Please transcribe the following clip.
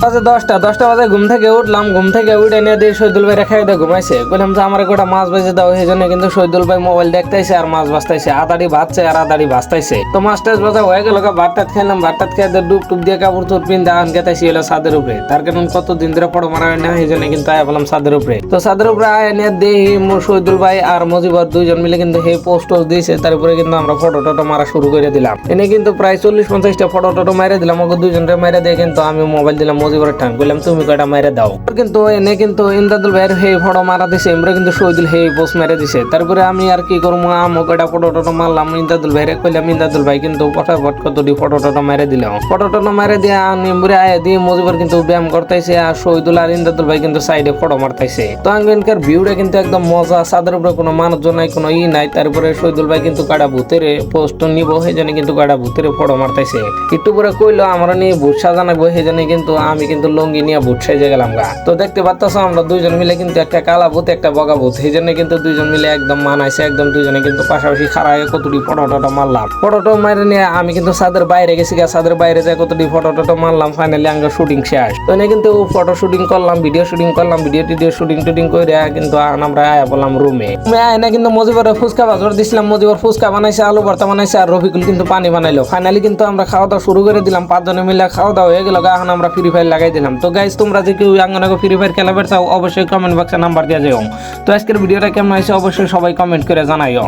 বাজে 10টা বাজে ঘুম থেকে উঠলাম, ঘুম থেকে উঠে নিয়ে দিয়ে শহীদুল ভাই রেখে দিয়ে ঘুমাইছে। বললাম যে আমার গোটা মাছ ভেজে দাও, সেই জন্য কিন্তু শহীদুল ভাই মোবাইল দেখতেছে আর মাছ ভাজতেছে, আদাড়ি ভাজছে আর আদাড়ি ভাজতেছে। তো মাছ টাছ ভাজা হয়ে গেল, ভাত টাত খাইলাম, ভাত টাত খেয়ে ডুব টুপ দিয়ে কাপড় চোর পিন দান গেতাইছি এলো ছাদের উপরে। তার কারণ কতদিন ধরে পড়ো মারা হয় না, সেই জন্য কিন্তু আয়া বললাম ছাদের উপরে। তো ছাদের উপরে আয়া নিয়ে দেখি শহীদুল ভাই আর মজিবর দুইজন মিলে কিন্তু সেই পোস্ট দিয়েছে। তারপরে কিন্তু আমরা ফটো টটো মারা শুরু করে দিলাম। এনে কিন্তু প্রায় 40-50টা ফটো টটো মারে দিলাম, ওকে দুইজনকে মারে দিয়ে কিন্তু আমি মোবাইল দিলাম মজিবরের ঠান, বললাম তুমি কয়টা মারে দাও। কিন্তু এনে কিন্তু ইমদাদুল ভাইয়ের সেই ফটো মারা দিছে, আমরা কিন্তু শহীদুল সেই পোস্ট মেরে দিছে। তারপরে আমি আর কি করবো, আমি কয়টা ফটো টটো মারলাম, ইমদাদুল ভাইরে কইলাম। ইমদাদুল ভাই কিন্তু ফটাফট কতটি ফটো টটো মেরে দিলাম। ফটো টটো মেরে দিয়ে নিম্বুরে আয় দিয়ে মজিবর কিন্তু ব্যায়াম করতেছে, আর শহীদুল আর ইমদাদুল ভাই কিন্তু সাইডে ফটো মারতেছে। তো আঙ্গনকার ভিউটা কিন্তু একদম মজা, ছাদের উপরে কোনো মানুষজন নাই, কোনো নাই। তারপরে শহীদুল ভাই কিন্তু কাটা ভূতের পোস্ট নিব, সেই জন্য কিন্তু কাটা ভূতের ফটো মারতেছে। একটু পরে কইলো আমরা নিয়ে ভূত সাজানাবো, সেই জন্য কিন্তু আমি কিন্তু লঙ্গি নিয়ে ভূত সেজে গেলাম গা। তো দেখতে পাচ্ছ আমরা দুইজন মিলে কিন্তু একটা কালা ভূত একটা বগা ভূত, সেই জন্য কিন্তু দুইজন মিলে একদম মানাইছে, একদম দুইজনে কিন্তু পাশাপাশি খাড়ায় কতটি ফটো টটো মারলাম। ফটো টটো মারে নিয়ে আমি কিন্তু ছাদের বাইরে গেছি, ছাদের বাইরে যায় কতটি ফটো টটো মারলাম। ফাইনালি আঙ্গ শুটিং শেষ। তো এনে কিন্তু ফটো শুটিং করলাম, ভিডিও শুটিং করলাম, ভিডিও টিডিও শুটিং টুটিং করে কিন্তু আমরা আয়া বললাম রুমে। এনে কিন্তু মজিবর ফুচকা বাজার দিছিলাম, মজিবর ফুচকা বানাইছে, আলু ভর্তা বানাইছে, আর রফিকুল কিন্তু পানি বানাইলো। ফাইনালি কিন্তু আমরা খাওয়া দাওয়া শুরু করে দিলাম, 5 জনে মিলে খাওয়া দাওয়া হয়ে গেল। এখন আমরা ফ্রি ফায়ার লাগাই দিলাম। তো গাইস তোমরা যে কেউ আঙ্গনে ফ্রি ফায়ার খেলাবে চাও, অবশ্যই কমেন্ট বক্সে নাম্বার দিয়ে যাও। তো আজকের ভিডিওটা কেমন হয়েছে অবশ্যই সবাই কমেন্ট করে জানাইও।